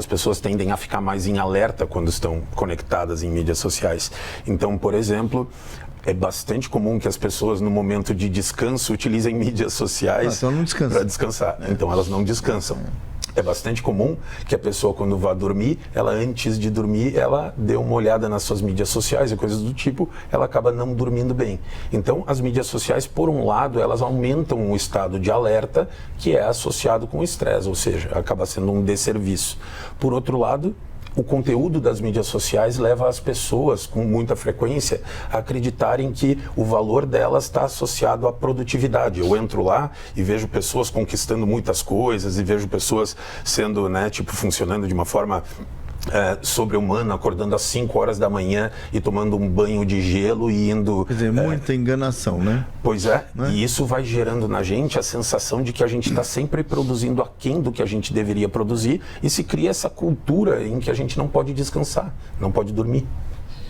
pessoas tendem a ficar mais em alerta quando estão conectadas em mídias sociais. Então, por exemplo, é bastante comum que as pessoas, no momento de descanso, utilizem mídias sociais para descansar. Então, elas não descansam. É bastante comum que a pessoa, quando vá dormir, ela antes de dormir, ela dê uma olhada nas suas mídias sociais e coisas do tipo, ela acaba não dormindo bem. Então, as mídias sociais, por um lado, elas aumentam o estado de alerta que é associado com o estresse, ou seja, acaba sendo um desserviço. Por outro lado, o conteúdo das mídias sociais leva as pessoas, com muita frequência, a acreditarem que o valor delas está associado à produtividade. Eu entro lá e vejo pessoas conquistando muitas coisas e vejo pessoas sendo, funcionando de uma forma sobre-humana, acordando às 5 horas da manhã e tomando um banho de gelo e indo... Quer dizer, muita enganação, né? Pois é, e isso vai gerando na gente a sensação de que a gente está sempre produzindo aquém do que a gente deveria produzir e se cria essa cultura em que a gente não pode descansar, não pode dormir.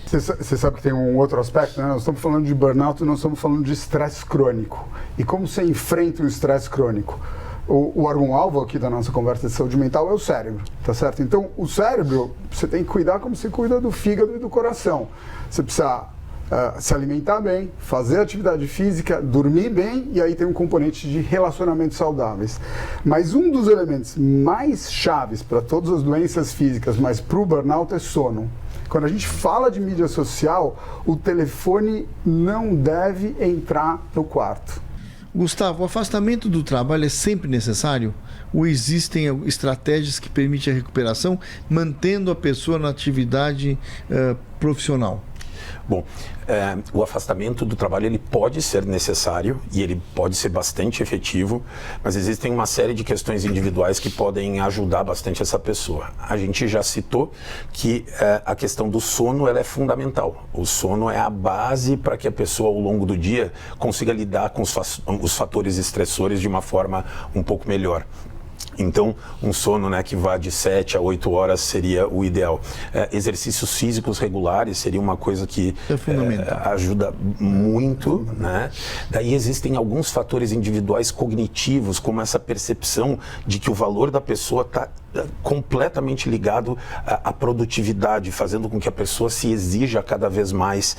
Você sabe que tem um outro aspecto, né? Nós estamos falando de burnout e nós estamos falando de estresse crônico. E como você enfrenta o estresse crônico? O órgão-alvo aqui da nossa conversa de saúde mental é o cérebro, tá certo? Então, o cérebro, você tem que cuidar como você cuida do fígado e do coração. Você precisa se alimentar bem, fazer atividade física, dormir bem, e aí tem um componente de relacionamentos saudáveis. Mas um dos elementos mais chaves para todas as doenças físicas, mas para o burnout, é sono. Quando a gente fala de mídia social, o telefone não deve entrar no quarto. Gustavo, o afastamento do trabalho é sempre necessário? Ou existem estratégias que permitem a recuperação, mantendo a pessoa na atividade profissional? Bom, o afastamento do trabalho ele pode ser necessário e ele pode ser bastante efetivo, mas existem uma série de questões individuais que podem ajudar bastante essa pessoa. A gente já citou que a questão do sono ela é fundamental. O sono é a base para que a pessoa ao longo do dia consiga lidar com os fatores estressores de uma forma um pouco melhor. Então, um sono que vá de 7 a 8 horas seria o ideal. Exercícios físicos regulares seria uma coisa que ajuda muito, né? Daí existem alguns fatores individuais cognitivos, como essa percepção de que o valor da pessoa está completamente ligado à produtividade, fazendo com que a pessoa se exija cada vez mais.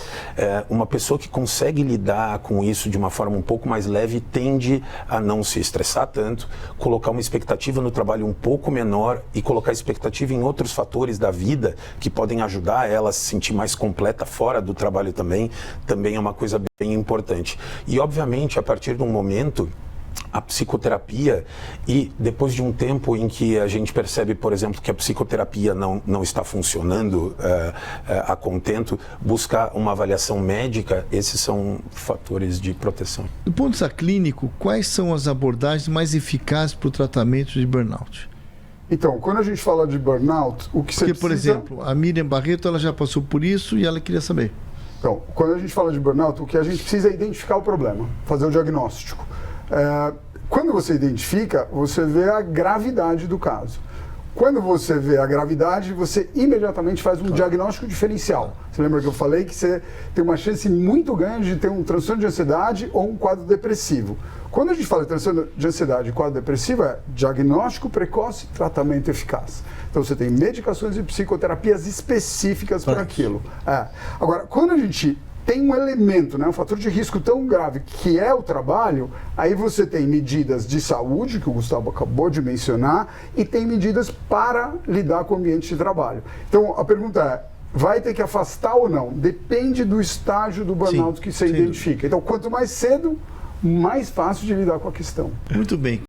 Uma pessoa que consegue lidar com isso de uma forma um pouco mais leve tende a não se estressar tanto, colocar uma expectativa no trabalho um pouco menor e colocar expectativa em outros fatores da vida que podem ajudar ela a se sentir mais completa fora do trabalho também é uma coisa bem importante. E, obviamente, a partir de um momento, a psicoterapia, e depois de um tempo em que a gente percebe, por exemplo, que a psicoterapia não está funcionando a contento, buscar uma avaliação médica, esses são fatores de proteção. Do ponto de vista clínico, quais são as abordagens mais eficazes para o tratamento de burnout? Então, quando a gente fala de burnout, o que você precisa... por exemplo, a Miriam Barreto ela já passou por isso e ela queria saber. Então, quando a gente fala de burnout, o que a gente precisa é identificar o problema, fazer o diagnóstico. Quando você identifica, você vê a gravidade do caso. Quando você vê a gravidade, você imediatamente faz um diagnóstico diferencial. Você lembra que eu falei que você tem uma chance muito grande de ter um transtorno de ansiedade ou um quadro depressivo. Quando a gente fala de transtorno de ansiedade e quadro depressivo, é diagnóstico precoce, tratamento eficaz. Então você tem medicações e psicoterapias específicas para aquilo. Agora, quando a gente tem um elemento, um fator de risco tão grave que é o trabalho, aí você tem medidas de saúde, que o Gustavo acabou de mencionar, e tem medidas para lidar com o ambiente de trabalho. Então a pergunta é, vai ter que afastar ou não? Depende do estágio do burnout que você identifica. Então quanto mais cedo, mais fácil de lidar com a questão. Muito bem.